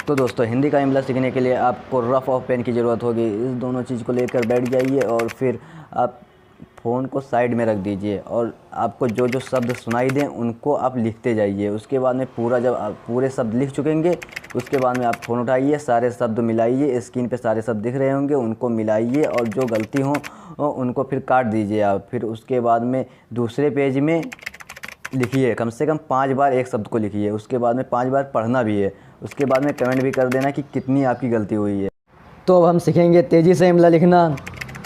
तो दोस्तों हिंदी का इमला सीखने के लिए आपको रफ़ और पेन की ज़रूरत होगी। इस दोनों चीज़ को लेकर बैठ जाइए और फिर आप फ़ोन को साइड में रख दीजिए और आपको जो जो शब्द सुनाई दें उनको आप लिखते जाइए। उसके बाद में जब आप पूरे शब्द लिख चुकेंगे उसके बाद में आप फ़ोन उठाइए, सारे शब्द मिलाइए, स्क्रीन पे सारे शब्द दिख रहे होंगे उनको मिलाइए और जो गलती हो उनको फिर काट दीजिए आप। फिर उसके बाद में दूसरे पेज में लिखिए, कम से कम 5 बार एक शब्द को लिखिए। उसके बाद में 5 बार पढ़ना भी है। उसके बाद में कमेंट भी कर देना कि कितनी आपकी गलती हुई है। तो अब हम सीखेंगे तेज़ी से इमला लिखना।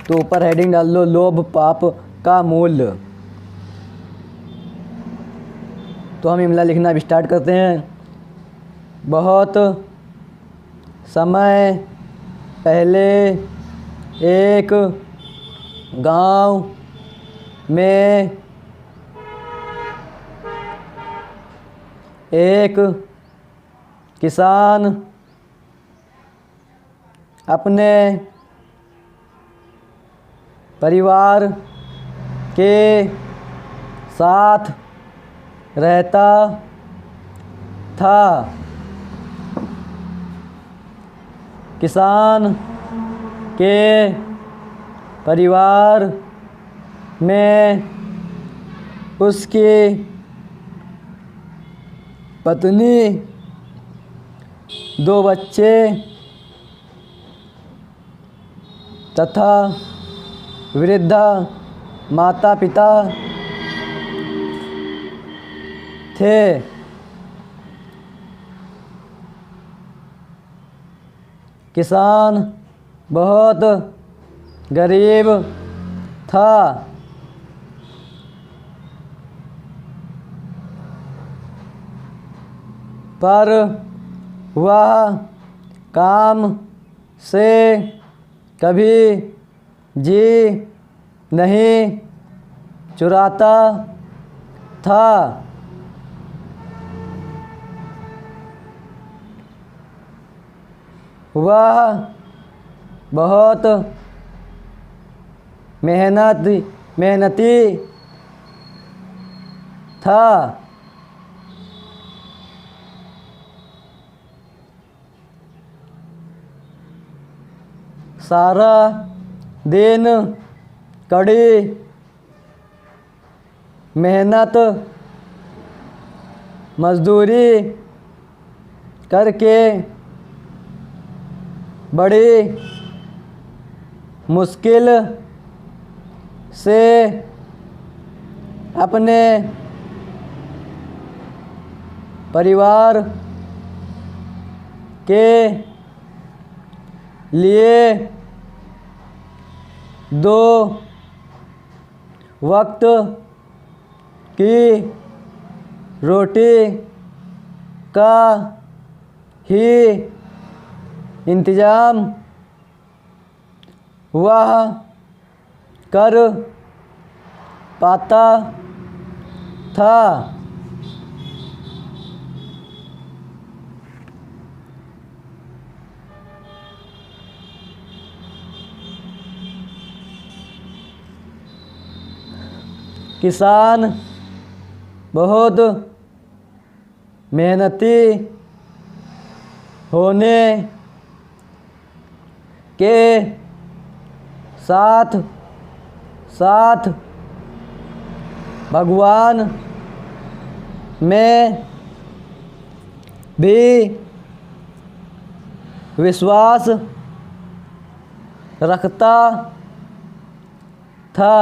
तो ऊपर हेडिंग डाल लो, लोभ पाप का मूल। तो हम इमला लिखना अब स्टार्ट करते हैं। बहुत समय पहले एक गांव में एक किसान अपने परिवार के साथ रहता था। किसान के परिवार में उसकी पत्नी, 2 बच्चे तथा वृद्धा माता पिता थे। किसान बहुत गरीब था। पर वह काम से कभी जी नहीं चुराता था। वह बहुत मेहनती था। सारा दिन कड़ी मेहनत मजदूरी करके बड़ी मुश्किल से अपने परिवार के लिए 2 वक्त की रोटी का ही इंतज़ाम वह कर पाता था। किसान बहुत मेहनती होने के साथ साथ भगवान में भी विश्वास रखता था।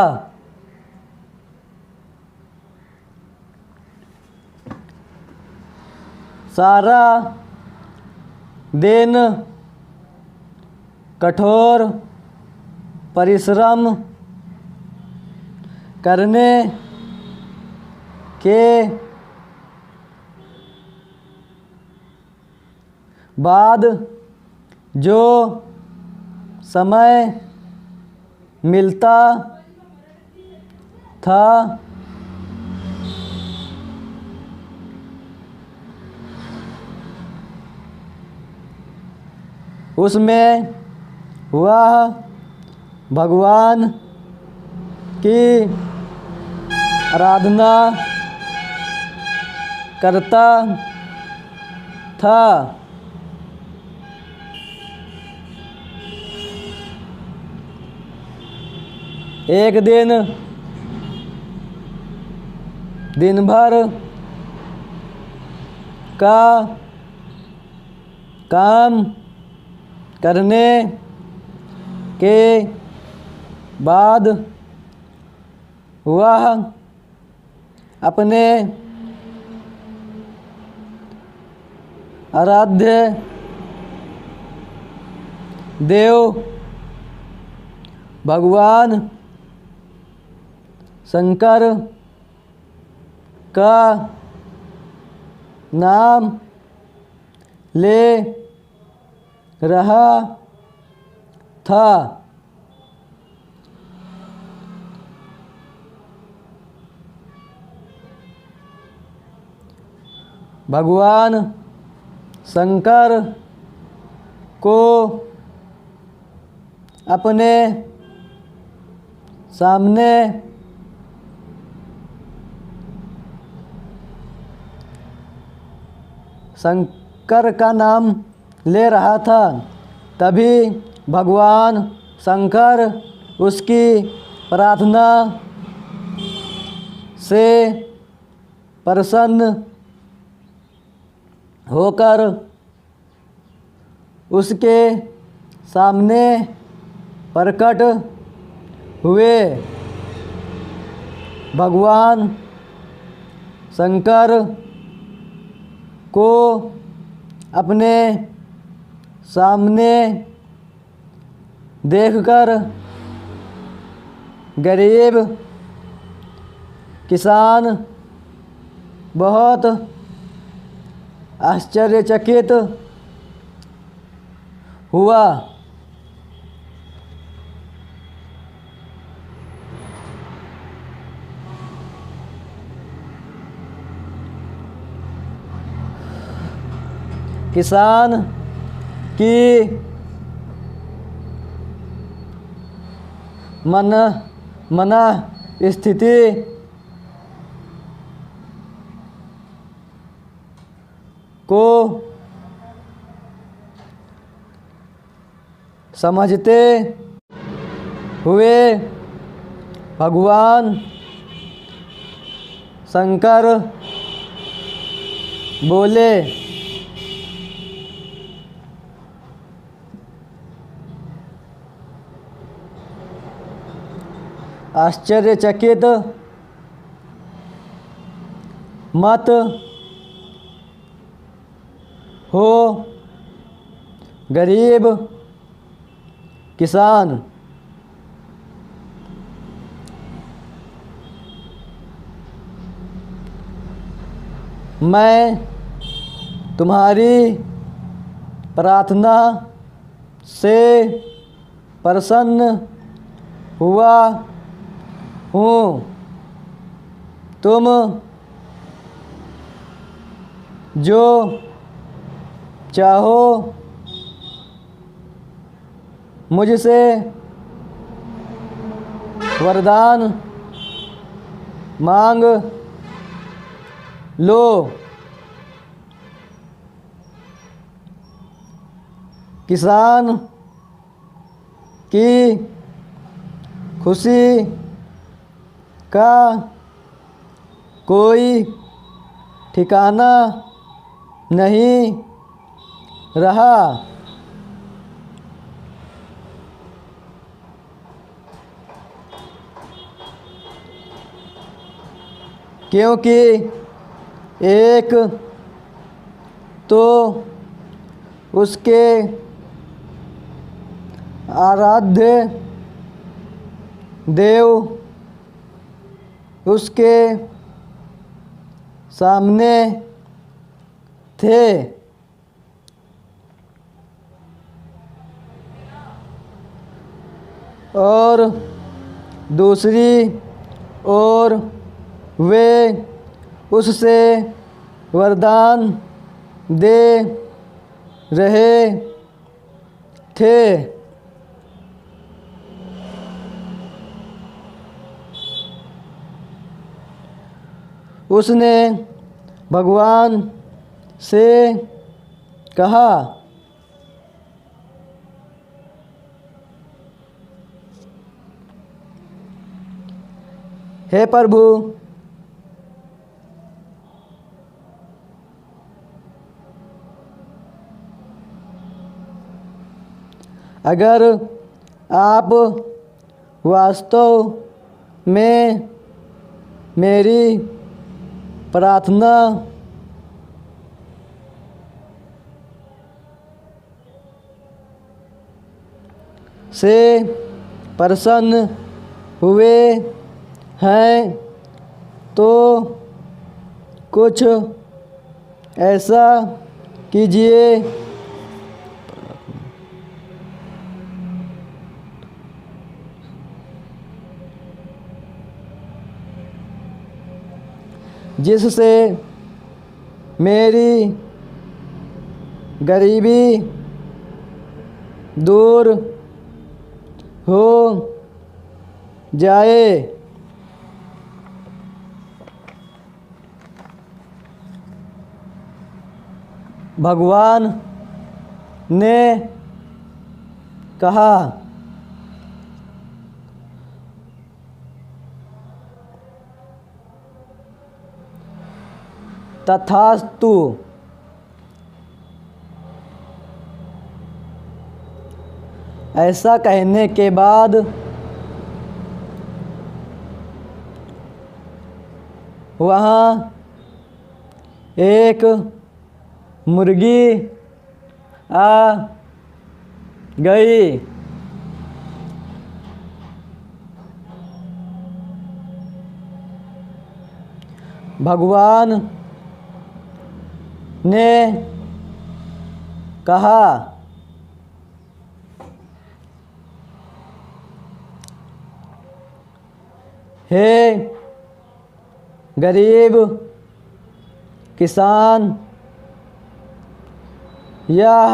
सारा दिन कठोर परिश्रम करने के बाद जो समय मिलता था उसमें वह भगवान की आराधना करता था। एक दिन दिन भर का काम करने के बाद वह अपने आराध्य देव भगवान शंकर का नाम ले रहा था। भगवान शंकर को अपने सामने शंकर का नाम ले रहा था, तभी भगवान शंकर उसकी प्रार्थना से प्रसन्न होकर उसके सामने प्रकट हुए। भगवान शंकर को अपने सामने देखकर गरीब किसान बहुत आश्चर्यचकित हुआ। किसान की मना स्थिति को समझते हुए भगवान शंकर बोले, आश्चर्यचकित मत हो गरीब किसान। मैं तुम्हारी प्रार्थना से प्रसन्न हुआ हूँ। तुम जो चाहो मुझसे वरदान मांग लो। किसान की खुशी का कोई ठिकाना नहीं रहा। क्योंकि एक तो उसके आराध्य देव उसके सामने थे, और दूसरी ओर वे उससे वरदान दे रहे थे। उसने भगवान से कहा, हे प्रभु, अगर आप वास्तव में मेरी प्रार्थना से प्रसन्न हुए हैं तो कुछ ऐसा कीजिए जिससे मेरी गरीबी दूर हो जाए। भगवान ने कहा, तथास्तु। ऐसा कहने के बाद वहाँ एक मुर्गी आ गई। भगवान ने कहा, हे गरीब किसान, यह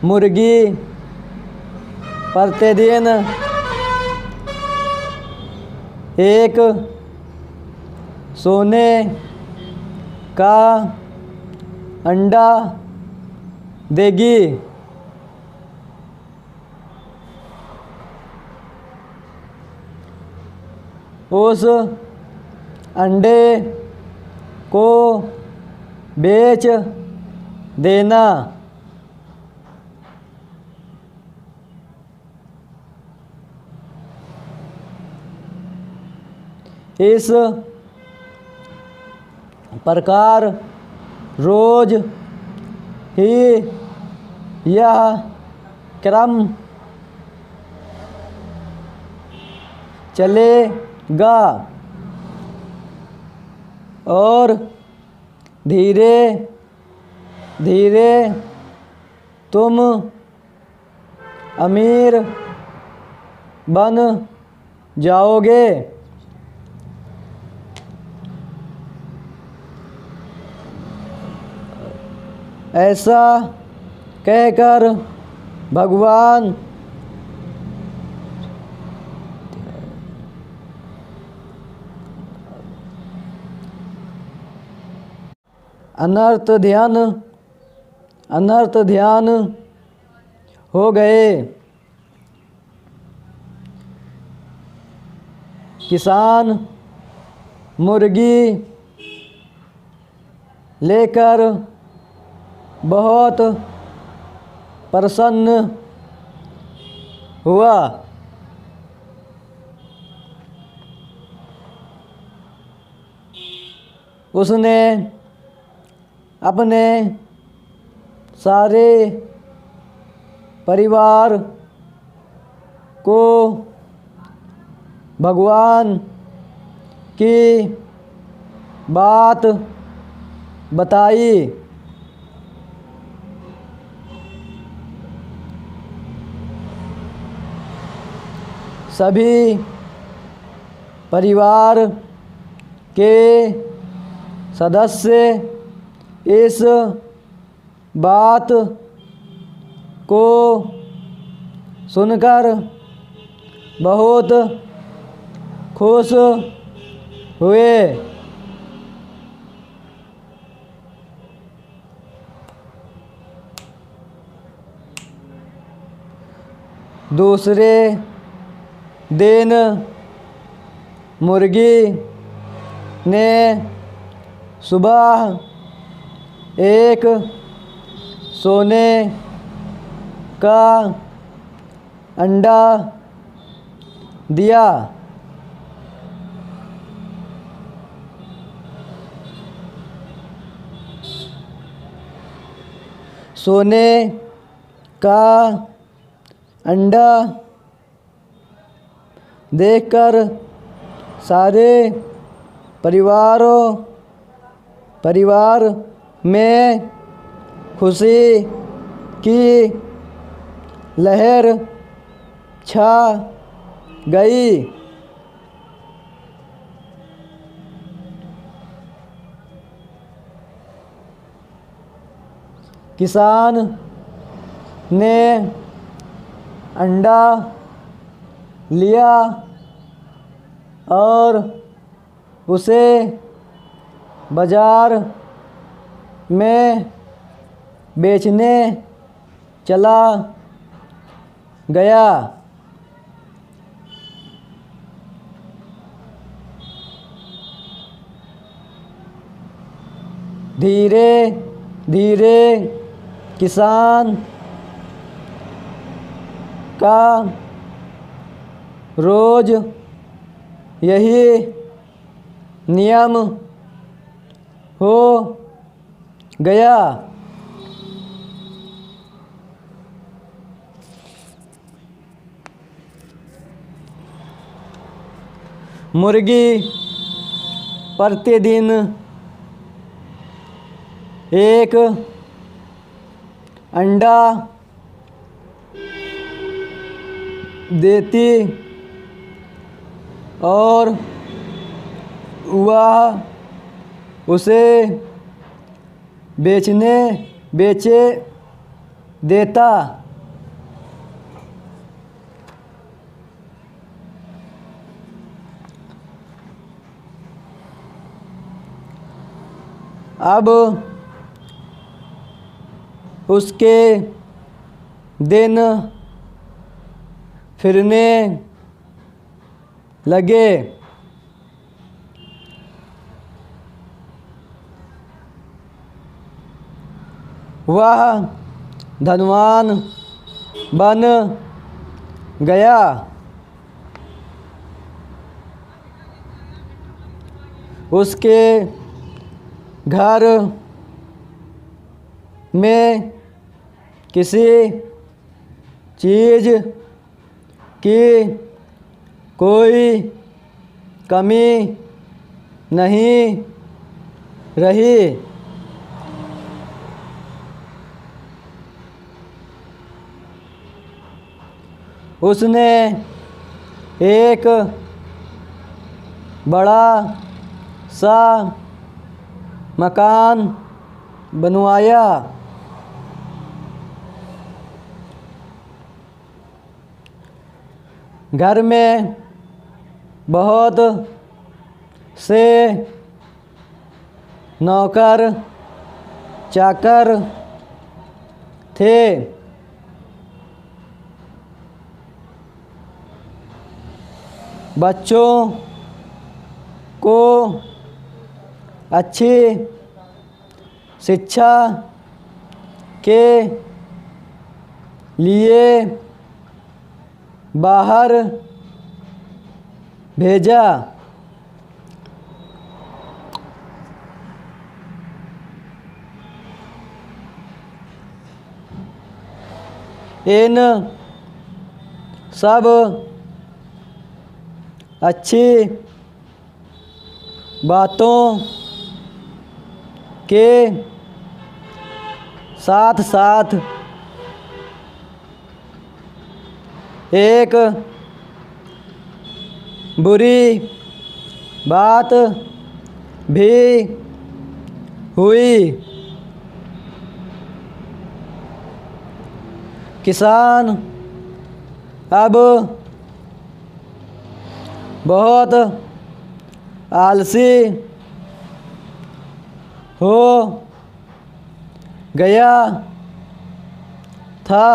मुर्गी प्रतिदिन एक सोने का अंडा देगी। उस अंडे को बेच देना। इस प्रकार रोज ही यह क्रम चलेगा और धीरे धीरे तुम अमीर बन जाओगे। ऐसा कहकर भगवान अनर्थ ध्यान हो गए। किसान मुर्गी लेकर बहुत प्रसन्न हुआ। उसने अपने सारे परिवार को भगवान की बात बताई। सभी परिवार के सदस्य इस बात को सुनकर बहुत खुश हुए। दूसरे दिन मुर्गी ने सुबह एक सोने का अंडा दिया। सोने का अंडा देखकर सारे परिवार में खुशी की लहर छा गई। किसान ने अंडा लिया और उसे बाजार में बेचने चला गया। धीरे धीरे किसान का रोज यही नियम हो गया। मुर्गी प्रतिदिन एक अंडा देती और वह उसे बेचे देता। अब उसके दिन फिरने लगे। वह धनवान बन गया। उसके घर में किसी चीज़ की कोई कमी नहीं रही। उसने एक बड़ा सा मकान बनवाया। घर में बहुत से नौकर चाकर थे। बच्चों को अच्छी शिक्षा के लिए बाहर भेजा। इन सब अच्छी बातों के साथ साथ एक बुरी बात भी हुई। किसान अब बहुत आलसी हो गया था।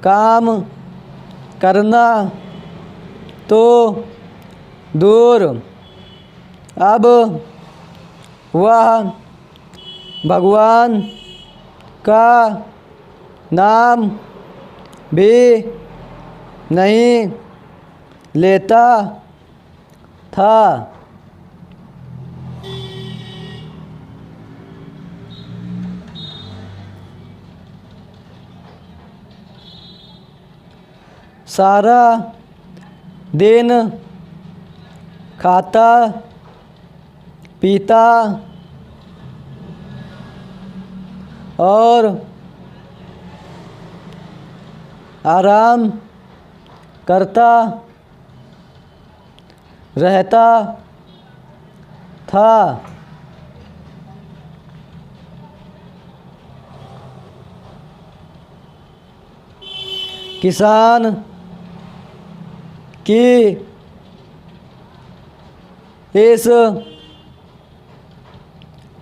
काम करना तो दूर, अब वह भगवान का नाम भी नहीं लेता था। सारा दिन खाता पीता और आराम करता रहता था। किसान की इस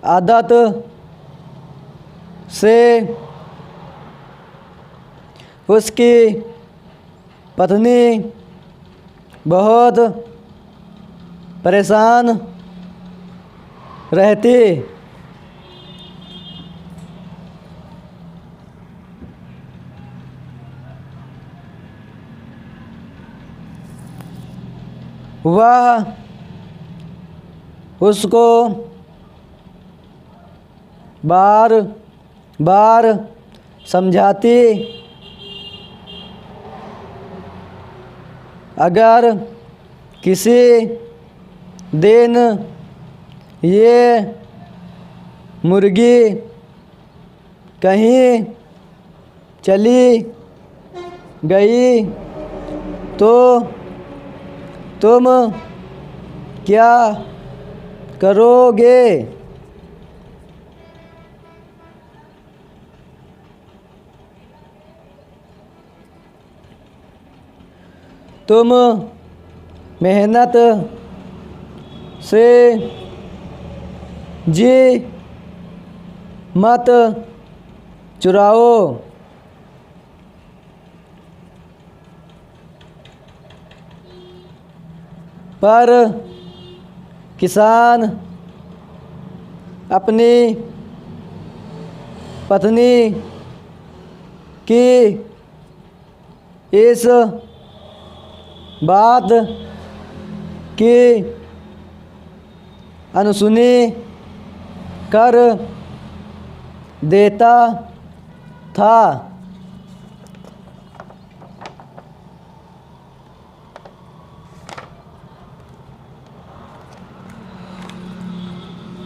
आदत से उसकी पत्नी बहुत परेशान रहती। वह उसको बार बार समझाती, अगर किसी दिन ये मुर्गी कहीं चली गई तो तुम क्या करोगे? तुम मेहनत से जी मत चुराओ। पर किसान अपनी पत्नी की इस बात की अनसुनी कर देता था।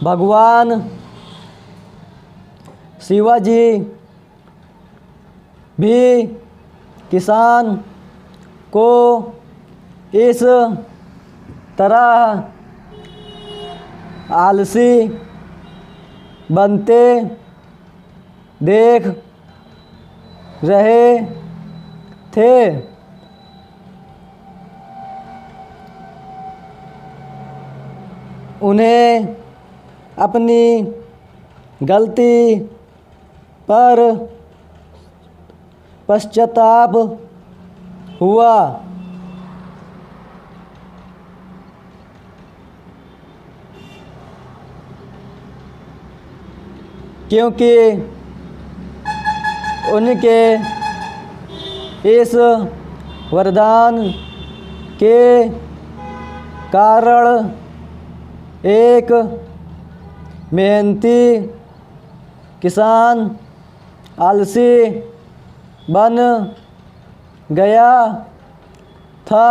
भगवान शिवाजी भी किसान को इस तरह आलसी बनते देख रहे थे। उन्हें अपनी गलती पर पश्चाताप हुआ। क्योंकि उनके इस वरदान के कारण एक मेहनती किसान आलसी बन गया था।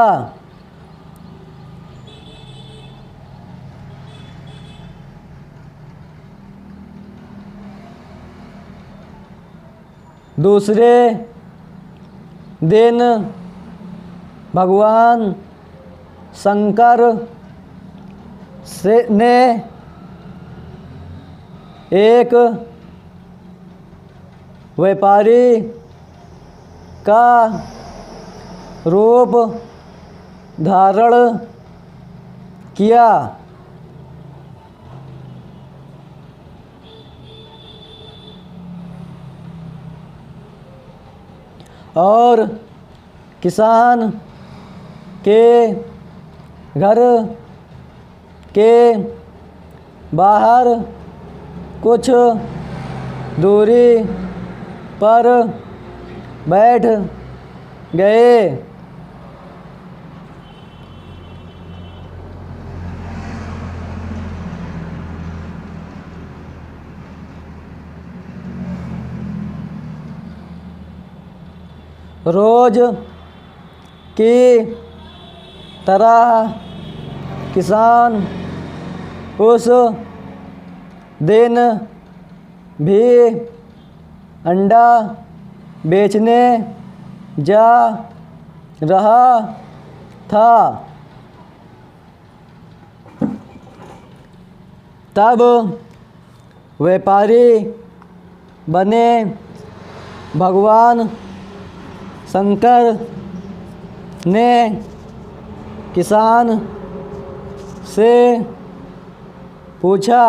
दूसरे दिन भगवान शंकर ने एक व्यापारी का रूप धारण किया। और किसान के घर के बाहर कुछ दूरी पर बैठ गए। रोज की तरह किसान उस दिन भी अंडा बेचने जा रहा था। तब व्यापारी बने भगवान शंकर ने किसान से पूछा,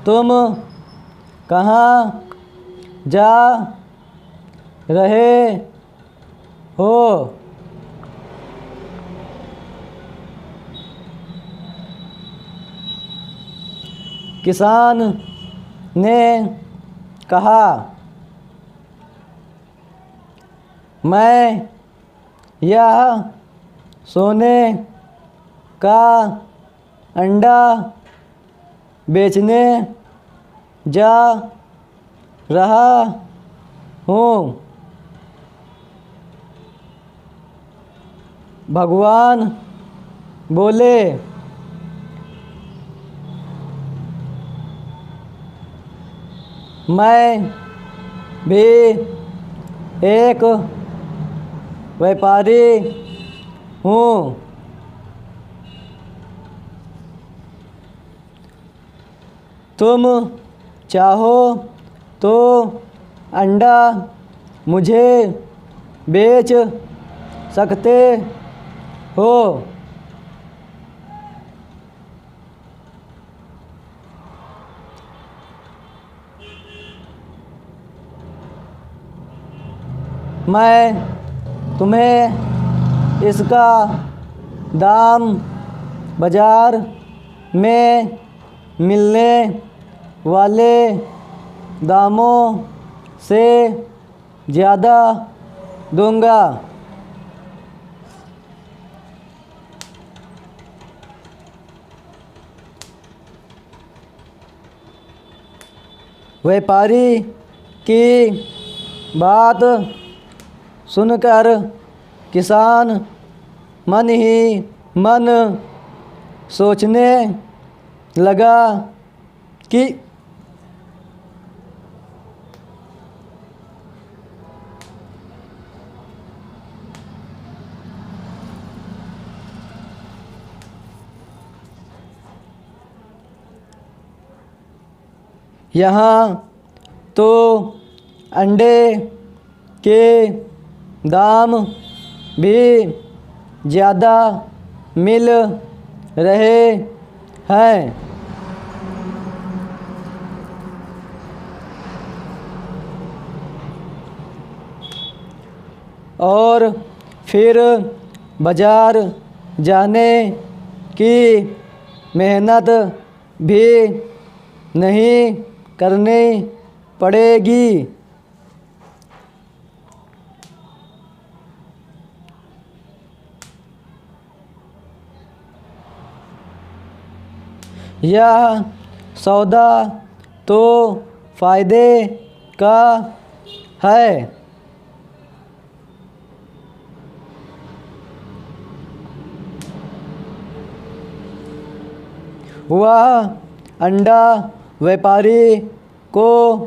तुम कहाँ जा रहे हो? किसान ने कहा, मैं यह सोने का अंडा बेचने जा रहा हूँ। भगवान बोले, मैं भी एक व्यापारी हूँ। तुम चाहो तो अंडा मुझे बेच सकते हो। मैं तुम्हें इसका दाम बाज़ार में मिलने वाले दामों से ज़्यादा दूंगा। व्यापारी की बात सुनकर किसान मन ही मन सोचने लगा कि यहाँ तो अंडे के दाम भी ज़्यादा मिल रहे हैं। और फिर बाज़ार जाने की मेहनत भी नहीं करनी पड़ेगी। यह सौदा तो फ़ायदे का है। वह अंडा व्यापारी को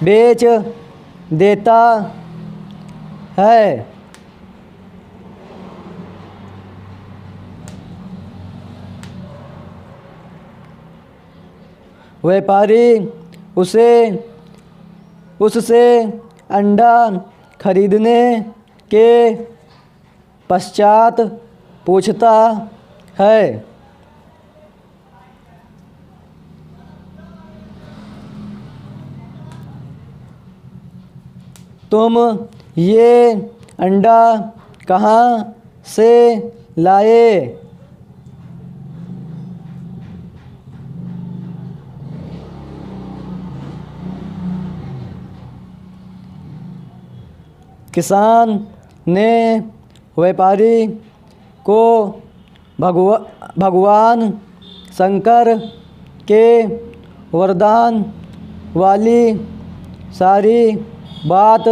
बेच देता है। व्यापारी उससे अंडा खरीदने के पश्चात पूछता है, तुम ये अंडा कहाँ से लाए? किसान ने व्यापारी को भगवान शंकर के वरदान वाली सारी बात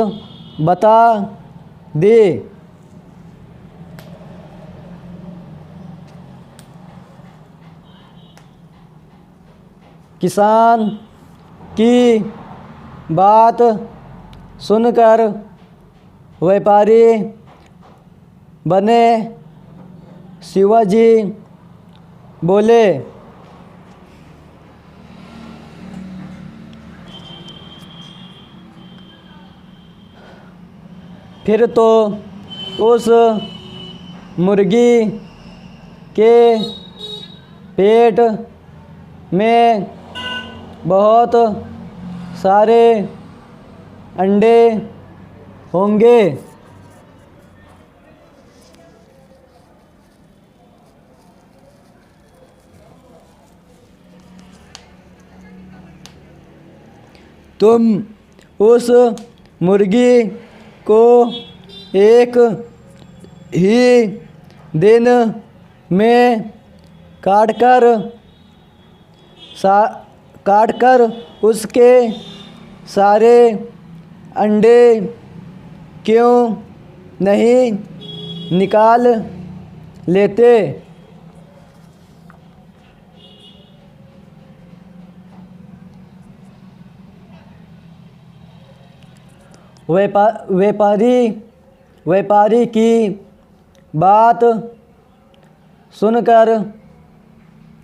बता दी। किसान की बात सुनकर व्यापारी बने शिवाजी बोले, फिर तो उस मुर्गी के पेट में बहुत सारे अंडे होंगे। तुम उस मुर्गी को एक ही दिन में काटकर उसके सारे अंडे क्यों नहीं निकाल लेते? व्यापारी की बात सुनकर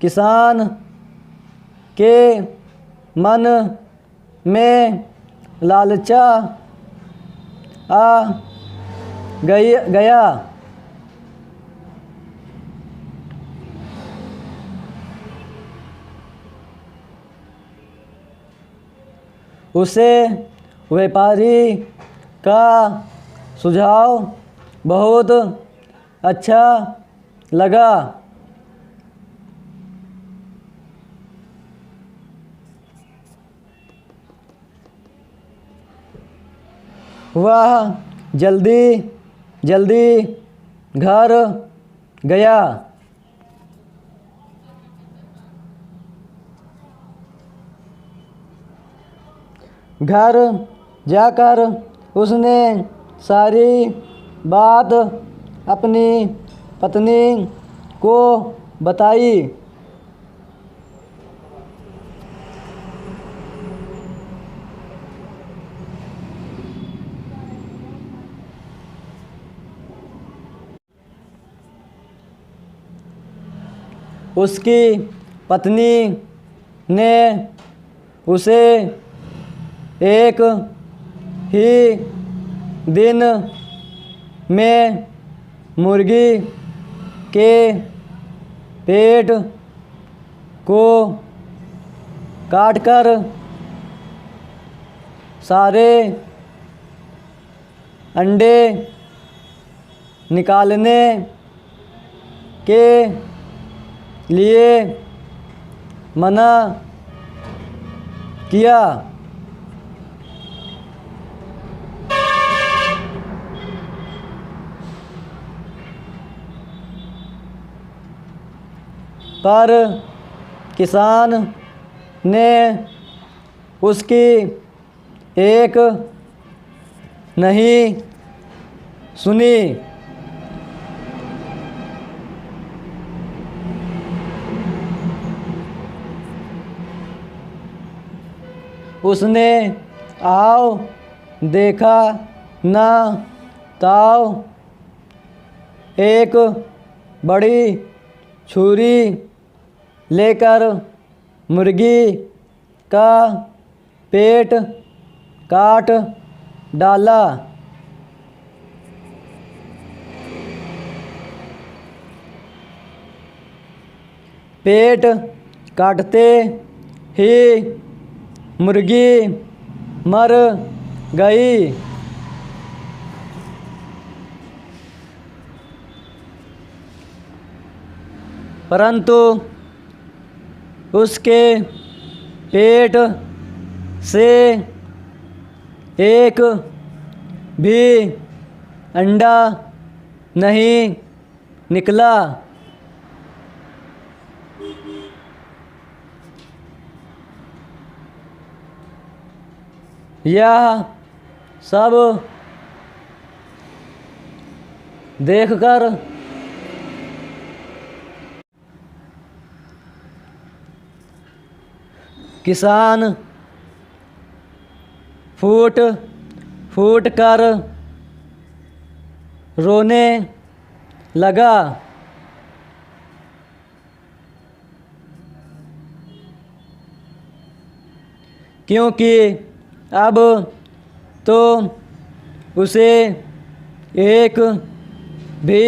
किसान के मन में लालचा आ गया। उसे व्यापारी का सुझाव बहुत अच्छा लगा। वह जल्दी जल्दी घर गया। घर जाकर उसने सारी बात अपनी पत्नी को बताई। उसकी पत्नी ने उसे एक ही दिन में मुर्गी के पेट को काटकर सारे अंडे निकालने के लिए मना किया। पर किसान ने उसकी एक नहीं सुनी। उसने आओ देखा ना ताओ एक बड़ी छुरी लेकर मुर्गी का पेट काट डाला। पेट काटते ही मुर्गी मर गई। परंतु उसके पेट से एक भी अंडा नहीं निकला। यह सब देखकर किसान फूट फूट कर रोने लगा। क्योंकि अब तो उसे एक भी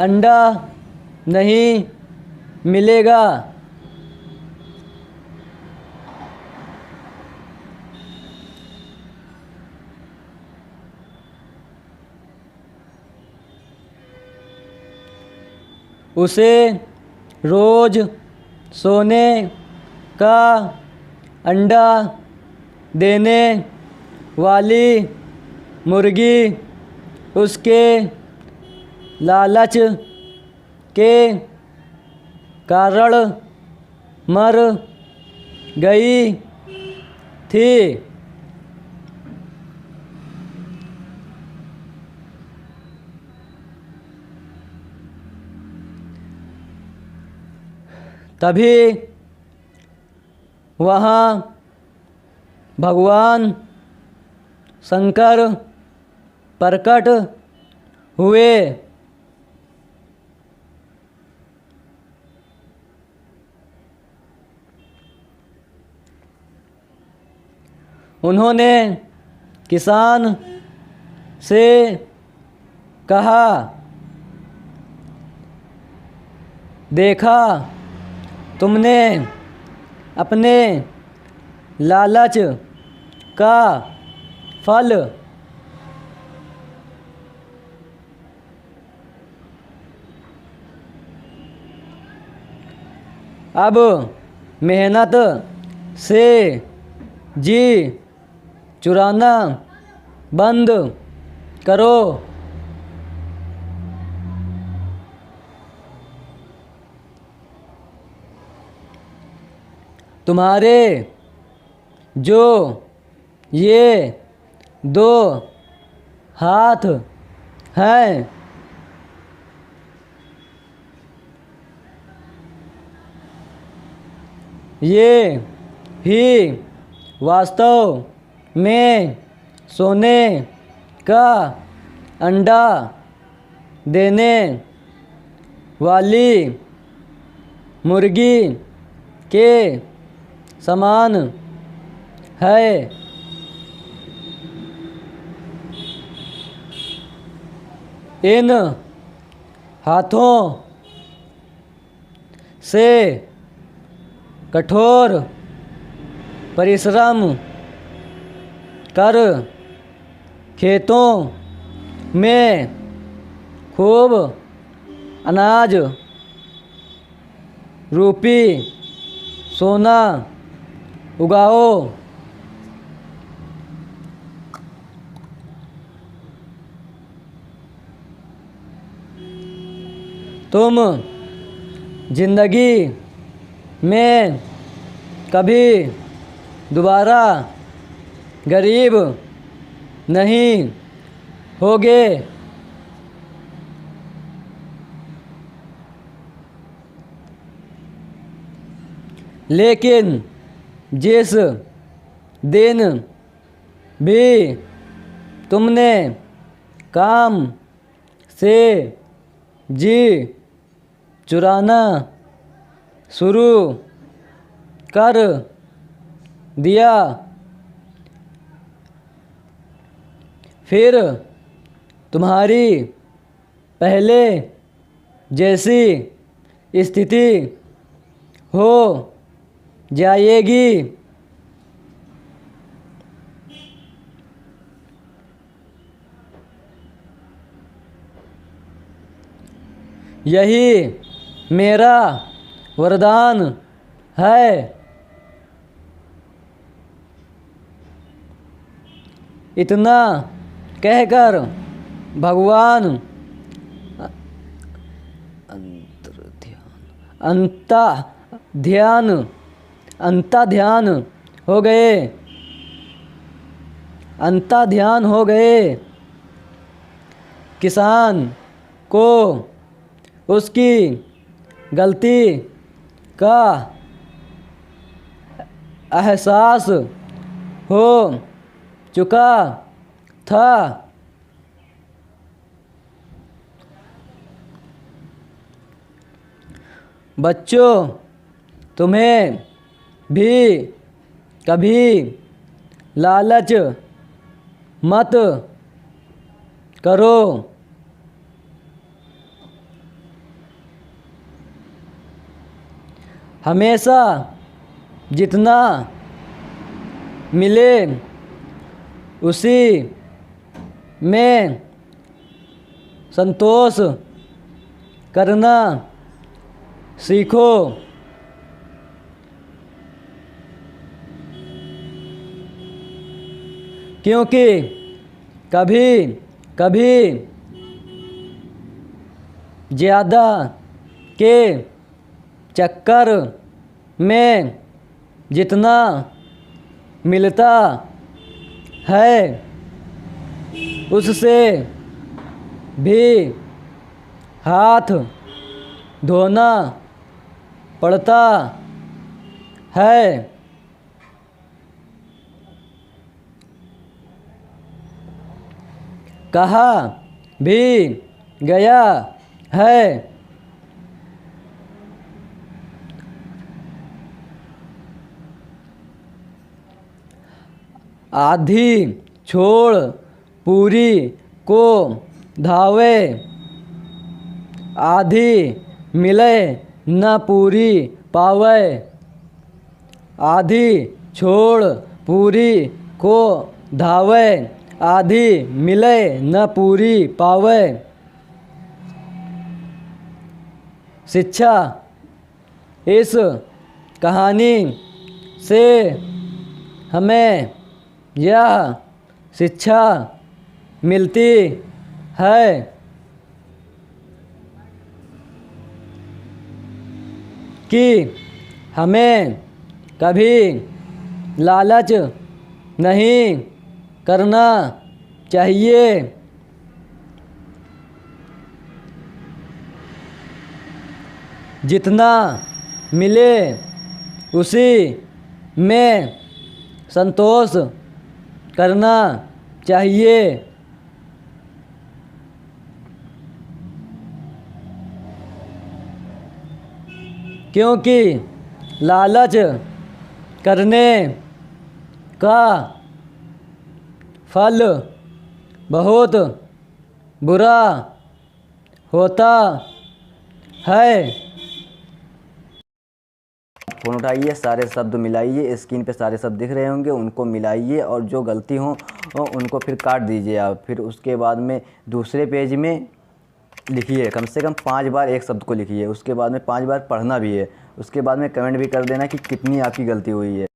अंडा नहीं मिलेगा। उसे रोज सोने का अंडा देने वाली मुर्गी उसके लालच के कारण मर गई थी। तभी वहाँ भगवान शंकर प्रकट हुए। उन्होंने किसान से कहा, देखा तुमने अपने लालच का फल अब मेहनत से जी चुराना बंद करो। तुम्हारे जो ये दो हाथ हैं, ये ही वास्तव में सोने का अंडा देने वाली मुर्गी के समान है। इन हाथों से कठोर परिश्रम कर खेतों में खूब अनाज रूपी सोना उगाओ। तुम जिंदगी में कभी दोबारा गरीब नहीं होगे। लेकिन जिस दिन भी तुमने काम से जी चुराना शुरू कर दिया, फिर तुम्हारी पहले जैसी स्थिति हो जाएगी। यही मेरा वरदान है। इतना कहकर भगवान अंतर्ध्यान हो गए। किसान को उसकी गलती का एहसास हो चुका था। बच्चों, तुम्हें भी कभी लालच मत करो। हमेशा जितना मिले उसी में संतोष करना सीखो। क्योंकि कभी कभी ज़्यादा के चक्कर में जितना मिलता है उससे भी हाथ धोना पड़ता है। कहा भी गया है, आधी छोड़ पूरी को धावे, आधी मिले न पूरी पावे। आधी छोड़ पूरी को धावे, आधी मिले न पूरी पावे। शिक्षा, इस कहानी से हमें यह शिक्षा मिलती है कि हमें कभी लालच नहीं करना चाहिए। जितना मिले उसी में संतोष करना चाहिए। क्योंकि लालच करने का फल बहुत बुरा होता है। फ़ोन उठाइए, सारे शब्द मिलाइए, स्क्रीन पे सारे शब्द दिख रहे होंगे, उनको मिलाइए और जो गलती हो उनको फिर काट दीजिए आप। फिर उसके बाद में दूसरे पेज में लिखिए, कम से कम 5 बार एक शब्द को लिखिए। उसके बाद में 5 बार पढ़ना भी है। उसके बाद में कमेंट भी कर देना कि कितनी आपकी गलती हुई है।